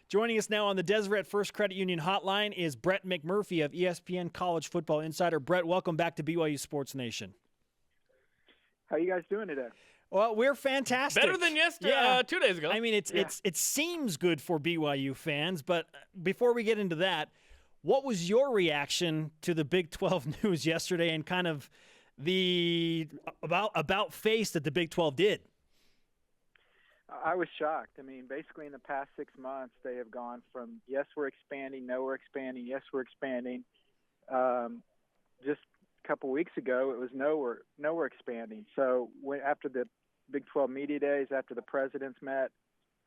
Joining us now on the Deseret First Credit Union hotline is Brett McMurphy of ESPN College Football Insider. Brett, welcome back to BYU Sports Nation. How you guys doing today? Well, we're fantastic. Better than yesterday, 2 days ago. I mean, it seems good for BYU fans, but before we get into that, what was your reaction to the Big 12 news yesterday and kind of the about face that the Big 12 did? I was shocked. I mean, basically in the past 6 months, they have gone from, yes, we're expanding, no, we're expanding, yes, we're expanding. Just a couple weeks ago, it was no, we're expanding. So after the Big 12 media days, after the presidents met,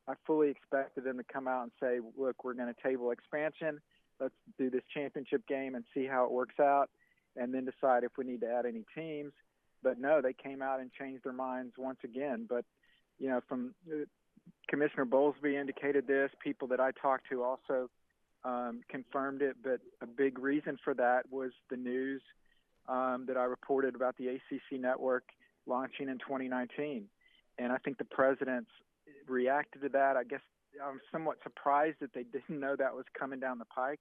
I fully expected them to come out and say, look, we're going to table expansion. Let's do this championship game and see how it works out, and then decide if we need to add any teams. But no, they came out and changed their minds once again. But from Commissioner Bowlesby indicated this. People that I talked to also confirmed it. But a big reason for that was the news that I reported about the ACC network launching in 2019. And I think the presidents reacted to that. I guess I'm somewhat surprised that they didn't know that was coming down the pike.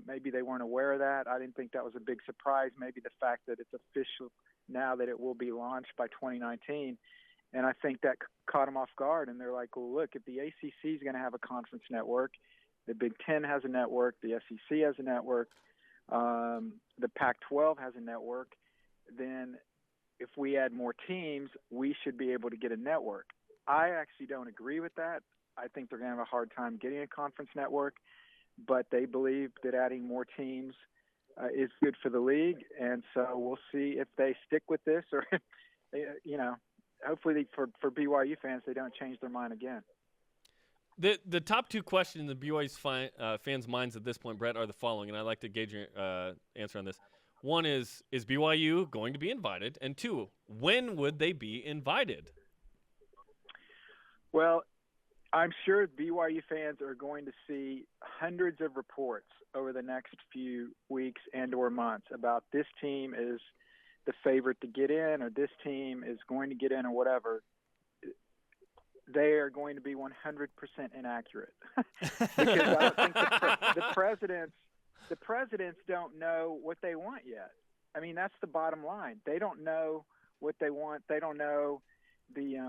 Maybe they weren't aware of that. I didn't think that was a big surprise. Maybe the fact that it's official now that it will be launched by 2019. And I think that caught them off guard. And they're like, well, look, if the ACC is going to have a conference network, the Big Ten has a network, the SEC has a network, the Pac-12 has a network, then if we add more teams, we should be able to get a network. I actually don't agree with that. I think they're going to have a hard time getting a conference network, but they believe that adding more teams is good for the league. And so we'll see if they stick with this or, hopefully for BYU fans, they don't change their mind again. The top two questions in the BYU fans' minds at this point, Brett, are the following, and I'd like to gauge your answer on this. One is BYU going to be invited? And two, when would they be invited? Well, I'm sure BYU fans are going to see hundreds of reports over the next few weeks and or months about this team is the favorite to get in or this team is going to get in or whatever. They are going to be 100% inaccurate because I don't think the presidents don't know what they want yet. I mean, that's the bottom line. They don't know what they want. They don't know the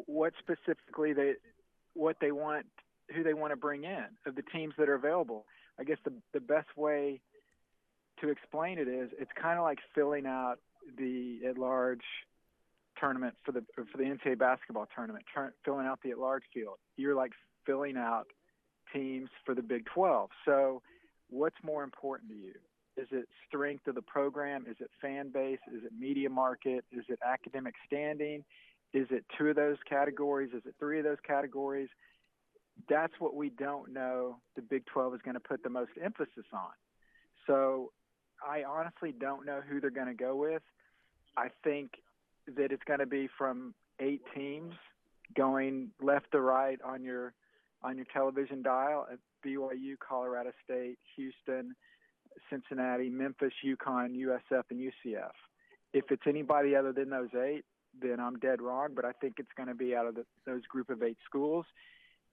what specifically what they want, who they want to bring in of the teams that are available. I guess the best way to explain it is it's kind of like filling out the at-large tournament for the NCAA basketball tournament, filling out the at-large field. You're like filling out teams for the Big 12. So what's more important to you? Is it strength of the program? Is it fan base? Is it media market? Is it academic standing? Is it two of those categories? Is it three of those categories? That's what we don't know the Big 12 is going to put the most emphasis on. So I honestly don't know who they're going to go with. I think that it's going to be from 8 teams going left to right on your television dial at BYU, Colorado State, Houston, Cincinnati, Memphis, UConn, USF, and UCF. If it's anybody other than those 8, then I'm dead wrong, but I think it's going to be out of those group of 8 schools.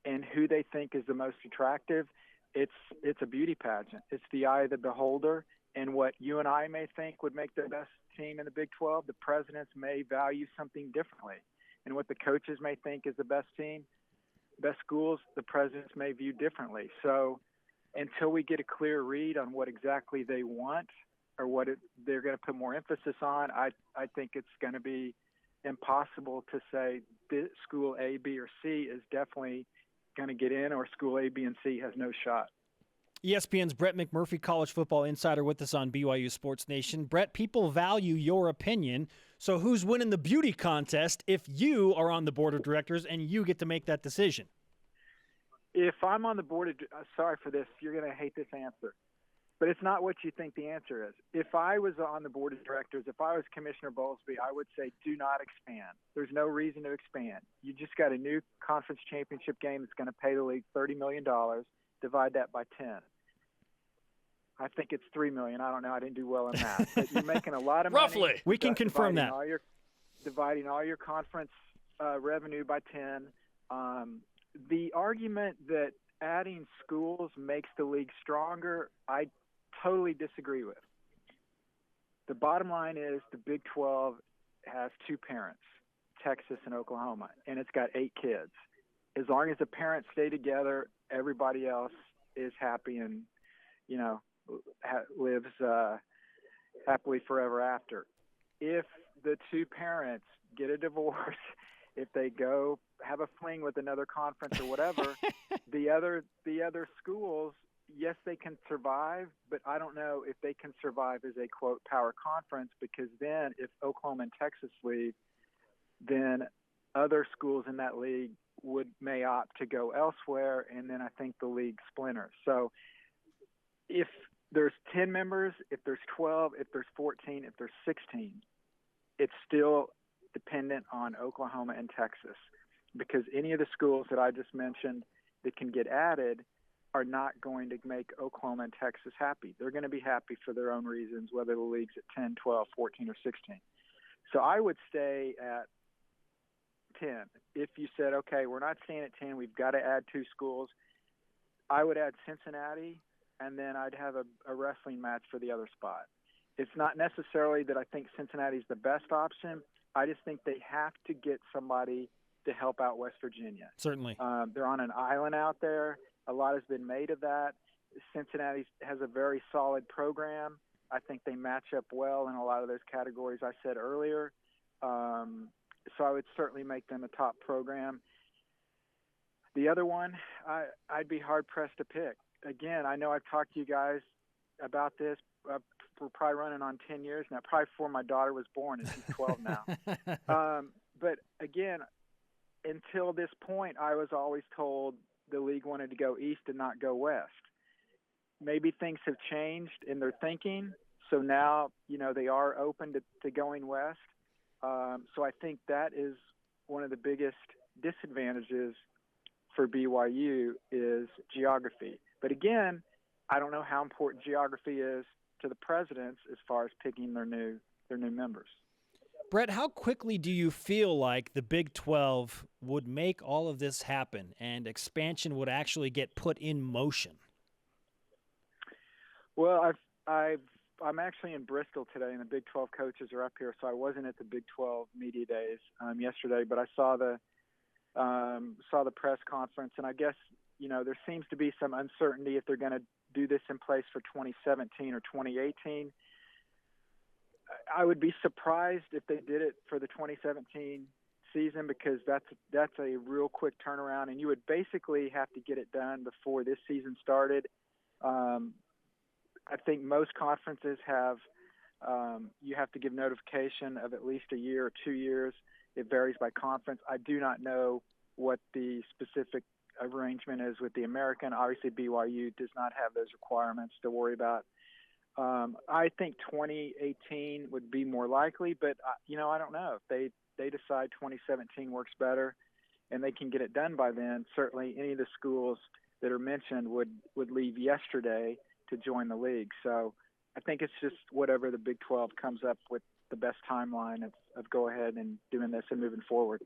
And who they think is the most attractive, it's a beauty pageant. It's the eye of the beholder, and what you and I may think would make the best team in the Big 12, the presidents may value something differently. And what the coaches may think is the best team, best schools, the presidents may view differently. So until we get a clear read on what exactly they want or they're going to put more emphasis on, I think it's going to be impossible to say this school A, B, or C is definitely going to get in or school A, B, and C has no shot. ESPN's Brett McMurphy, College Football Insider, with us on BYU Sports Nation. Brett, people value your opinion, so who's winning the beauty contest if you are on the board of directors and you get to make that decision? If I'm on the board sorry for this, you're going to hate this answer, but it's not what you think the answer is. If I was on the board of directors, if I was Commissioner Bowlesby, I would say do not expand. There's no reason to expand. You just got a new conference championship game that's going to pay the league $30 million. Divide that by 10. I think it's $3 million. I don't know. I didn't do well in math. But you're making a lot of money. Roughly. We can confirm that. Dividing all your conference revenue by 10. the argument that adding schools makes the league stronger, I totally disagree with. The bottom line is the Big 12 has two parents, Texas and Oklahoma, and it's got 8 kids. As long as the parents stay together, everybody else is happy and, lives happily forever after. If the two parents get a divorce, if they go have a fling with another conference or whatever, the other schools, yes, they can survive, but I don't know if they can survive as a, quote, power conference, because then if Oklahoma and Texas leave, then other schools in that league may opt to go elsewhere, and then I think the league splinters. So if there's 10 members, if there's 12, if there's 14, if there's 16, it's still dependent on Oklahoma and Texas, because any of the schools that I just mentioned that can get added are not going to make Oklahoma and Texas happy. They're going to be happy for their own reasons, whether the league's at 10, 12, 14, or 16. So I would stay at 10. If you said, okay, we're not staying at 10, we've got to add 2 schools, I would add Cincinnati, and then I'd have a wrestling match for the other spot. It's not necessarily that I think Cincinnati's the best option. I just think they have to get somebody to help out West Virginia. Certainly. They're on an island out there. A lot has been made of that. Cincinnati has a very solid program. I think they match up well in a lot of those categories I said earlier. So I would certainly make them a top program. The other one, I'd be hard-pressed to pick. Again, I know I've talked to you guys about this. We're probably running on 10 years now, probably before my daughter was born, and she's 12 now. But again, until this point, I was always told the league wanted to go east and not go west. Maybe things have changed in their thinking, so now they are open to going west. So I think that is one of the biggest disadvantages for BYU is geography. But again, I don't know how important geography is to the presidents as far as picking their new members. Brett, how quickly do you feel like the Big 12 would make all of this happen and expansion would actually get put in motion? Well, I'm actually in Bristol today, and the Big 12 coaches are up here, so I wasn't at the Big 12 media days yesterday, but I saw the press conference, and I guess there seems to be some uncertainty if they're going to do this in place for 2017 or 2018. I would be surprised if they did it for the 2017 season, because that's a real quick turnaround, and you would basically have to get it done before this season started. I think most conferences have you have to give notification of at least a year or 2 years. It varies by conference. I do not know what the specific arrangement is with the American. Obviously, BYU does not have those requirements to worry about. I think 2018 would be more likely, but I don't know. If they decide 2017 works better and they can get it done by then, certainly any of the schools that are mentioned would leave yesterday to join the league. So I think it's just whatever the Big 12 comes up with the best timeline of go ahead and doing this and moving forward.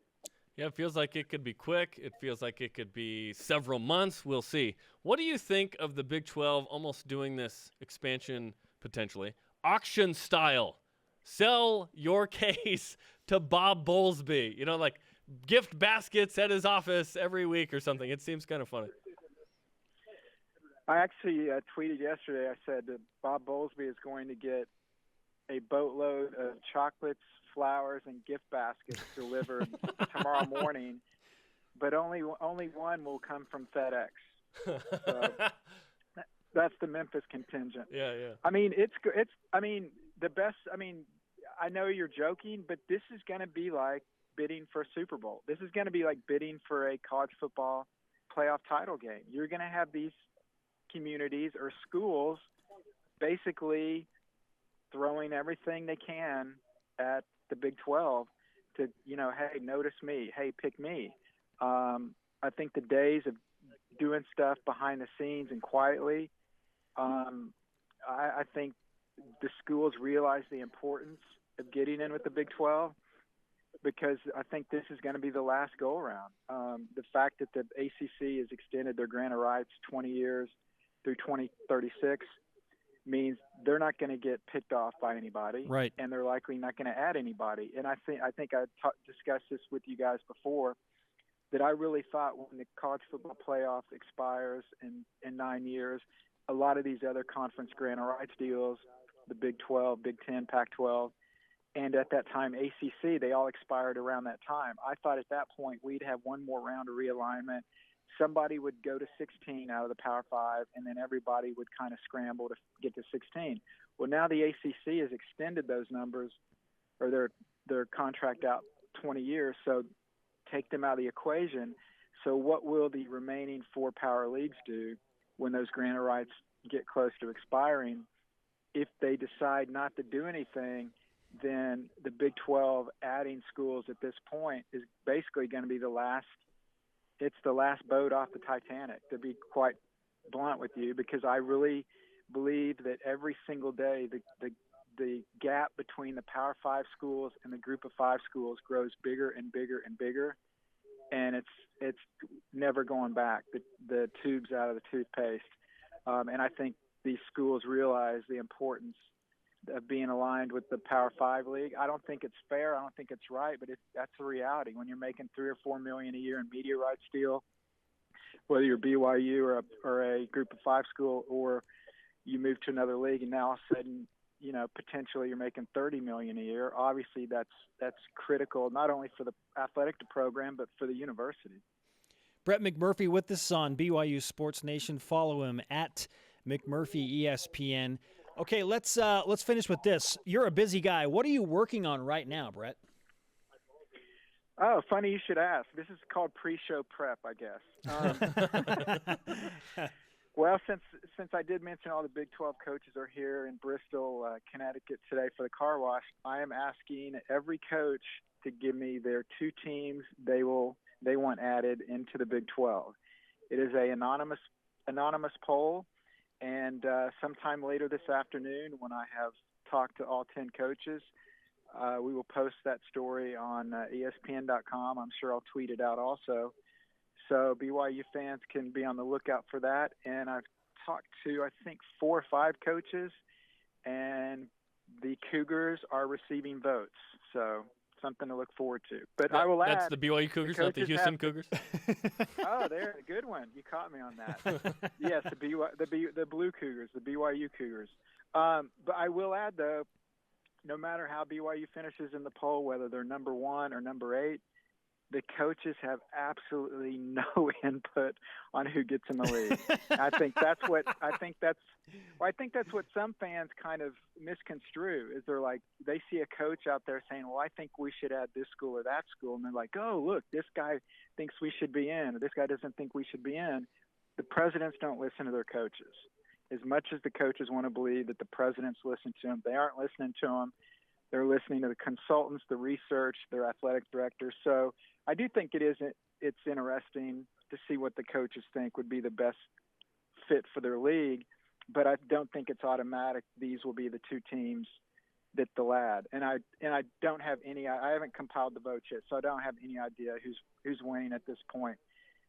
Yeah, it feels like it could be quick. It feels like it could be several months. We'll see. What do you think of the Big 12 almost doing this expansion potentially auction style? Sell your case to Bob Bowlesby. Like gift baskets at his office every week or something. It seems kind of funny. I actually tweeted yesterday. I said that Bob Bowlesby is going to get a boatload of chocolates, flowers, and gift baskets delivered tomorrow morning, but only one will come from FedEx. So that's the Memphis contingent. Yeah. I mean, it's the best. I mean, I know you're joking, but this is going to be like bidding for a Super Bowl. This is going to be like bidding for a college football playoff title game. You're going to have these communities or schools basically throwing everything they can at the Big 12 to, hey, notice me, hey, pick me. I think the days of doing stuff behind the scenes and quietly, I think the schools realize the importance of getting in with the Big 12. because I think this is going to be the last go-around. The fact that the ACC has extended their grant of rights 20 years through 2036 means they're not going to get picked off by anybody, right? And they're likely not going to add anybody. And I think I discussed this with you guys before, that I really thought when the college football playoff expires in 9 years, a lot of these other conference grant of rights deals, the Big 12, Big 10, Pac-12, and at that time ACC, they all expired around that time. I thought at that point we'd have one more round of realignment. Somebody would go to 16 out of the Power 5, and then everybody would kind of scramble to get to 16. Well, now the ACC has extended those numbers, or their contract out 20 years, so take them out of the equation. So what will the remaining 4 power leagues do when those grant of rights get close to expiring? If they decide not to do anything, then the Big 12 adding schools at this point is basically going to be the last boat off the Titanic, to be quite blunt with you, because I really believe that every single day the gap between the Power 5 schools and the Group of 5 schools grows bigger and bigger and bigger, and it's never going back. The tube's out of the toothpaste, and I think these schools realize the importance of being aligned with the Power 5 league. I don't think it's fair. I don't think it's right, but that's a reality. When you're making $3 or $4 million a year in media rights deal, whether you're BYU or a Group of 5 school, or you move to another league, and now all of a sudden, potentially you're making $30 million a year. Obviously, that's critical not only for the athletic program but for the university. Brett McMurphy with us on BYU Sports Nation. Follow him at McMurphy ESPN. Okay, let's finish with this. You're a busy guy. What are you working on right now, Brett? Oh, funny you should ask. This is called pre-show prep, I guess. Well, since I did mention all the Big 12 coaches are here in Bristol, Connecticut today for the car wash, I am asking every coach to give me their 2 teams they want added into the Big 12. It is an anonymous poll. And sometime later this afternoon, when I have talked to all 10 coaches, we will post that story on ESPN.com. I'm sure I'll tweet it out also. So BYU fans can be on the lookout for that. And I've talked to, I think, 4 or 5 coaches, and the Cougars are receiving votes. So something to look forward to. But I will add, that's the BYU Cougars, not the Houston Cougars. Oh, there, a good one. You caught me on that. Yes, the Blue Cougars, the BYU Cougars. But I will add, though, no matter how BYU finishes in the poll, whether they're number 1 or number 8, the coaches have absolutely no input on who gets in the league. I think that's what some fans kind of misconstrue, is they see a coach out there saying, well, I think we should add this school or that school. And they're like, oh, look, this guy thinks we should be in, or this guy doesn't think we should be in. The presidents don't listen to their coaches. As much as the coaches want to believe that the presidents listen to them, they aren't listening to them. They're listening to the consultants, the research, their athletic directors. So I do think it's interesting to see what the coaches think would be the best fit for their league, but I don't think it's automatic these will be the 2 teams that they'll add. And I don't have any. I haven't compiled the votes yet, so I don't have any idea who's winning at this point.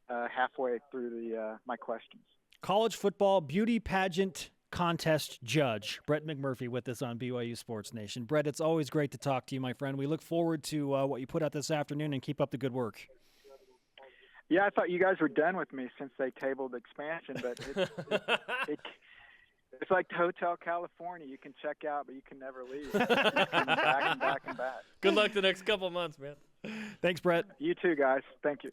Halfway through my questions. College football beauty pageant contest judge Brett McMurphy with us on BYU Sports Nation. Brett, it's always great to talk to you, my friend. We look forward to what you put out this afternoon, and keep up the good work. Yeah, I thought you guys were done with me since they tabled expansion, but it's like Hotel California. You can check out, but you can never leave. Back and back and back. Good luck the next couple of months, man. Thanks, Brett. You too, guys. Thank you.